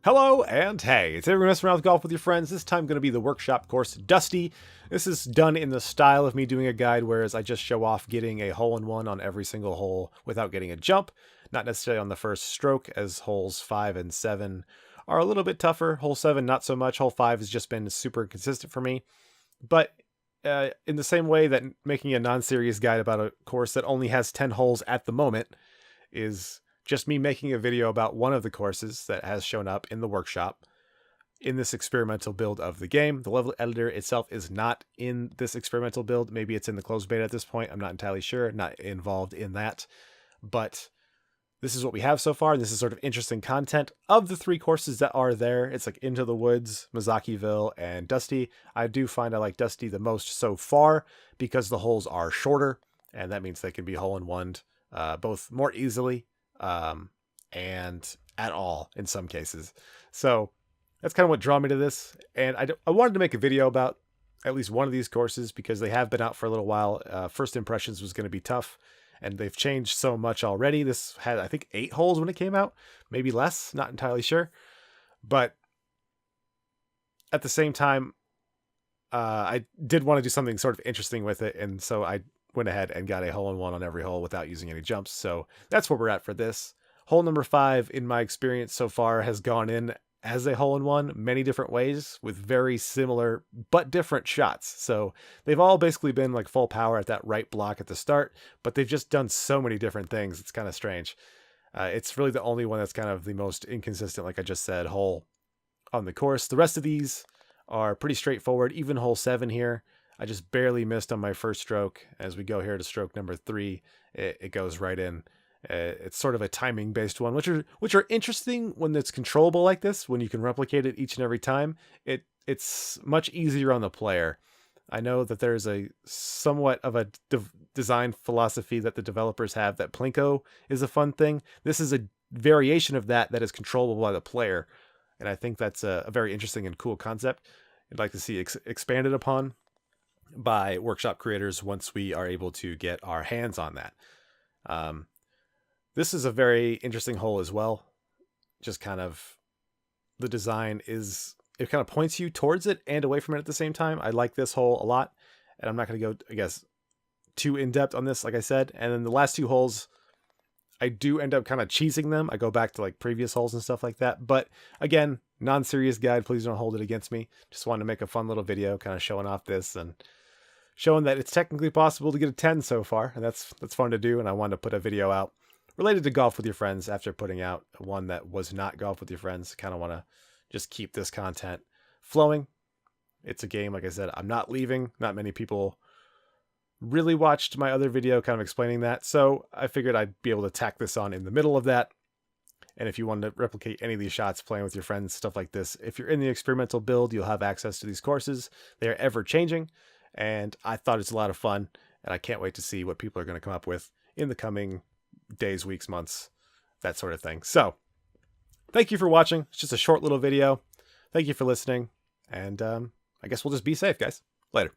Hello and hey, it's everyone messing around with golf with your friends. This time going to be the workshop course Dusty. This is done in the style of me doing a guide, whereas I just show off getting a hole-in-one on every single hole without getting a jump. Not necessarily on the first stroke, as holes 5 and 7 are a little bit tougher. Hole 7, not so much. Hole 5 has just been super consistent for me. But in the same way that making a non-serious guide about a course that only has 10 holes at the moment is just me making a video about one of the courses that has shown up in the workshop in this experimental build of the game. The level editor itself is not in this experimental build. Maybe it's in the closed beta at this point. I'm not entirely sure. Not involved in that. But this is what we have so far. This is sort of interesting content. Of the 3 courses that are there, it's like Into the Woods, Mazakiville, and Dusty. I do find I like Dusty the most so far because the holes are shorter, and that means they can be hole-in-one'd both more easily and at all in some cases. So that's kind of what drew me to this. And I wanted to make a video about at least one of these courses because they have been out for a little while. First impressions was going to be tough, and they've changed so much already. This had, I think, 8 holes when it came out, maybe less, not entirely sure. But at the same time, I did want to do something sort of interesting with it. And so I went ahead and got a hole-in-one on every hole without using any jumps. So that's where we're at for this. Hole number 5, in my experience so far, has gone in as a hole-in-one many different ways with very similar but different shots. So they've all basically been like full power at that right block at the start, but they've just done so many different things. It's kind of strange. It's really the only one that's kind of the most inconsistent, like I just said, hole on the course. The rest of these are pretty straightforward. Even hole 7 here, I just barely missed on my first stroke. As we go here to stroke number 3, it goes right in. It's sort of a timing based one, which are interesting when it's controllable like this, when you can replicate it each and every time. It's much easier on the player. I know that there's a somewhat of a design philosophy that the developers have that Plinko is a fun thing. This is a variation of that is controllable by the player. And I think that's a very interesting and cool concept. I'd like to see expanded upon by workshop creators once we are able to get our hands on that. This is a very interesting hole as well. Just kind of the design is, it kind of points you towards it and away from it at the same time. I like this hole a lot, and I'm not going to go, I guess, too in-depth on this, like I said. And then the last 2 holes, I do end up kind of cheesing them. I go back to like previous holes and stuff like that. But again, non-serious guide, please don't hold it against me. Just wanted to make a fun little video kind of showing off this and showing that it's technically possible to get a 10 so far. And that's fun to do. And I wanted to put a video out related to golf with your friends after putting out one that was not golf with your friends. Kind of want to just keep this content flowing. It's a game, like I said, I'm not leaving. Not many people really watched my other video kind of explaining that. So I figured I'd be able to tack this on in the middle of that. And if you want to replicate any of these shots playing with your friends, stuff like this, if you're in the experimental build, you'll have access to these courses. They are ever changing. And I thought it's a lot of fun. And I can't wait to see what people are going to come up with in the coming days, weeks, months, that sort of thing. So thank you for watching. It's just a short little video. Thank you for listening. And I guess we'll just be safe, guys. Later.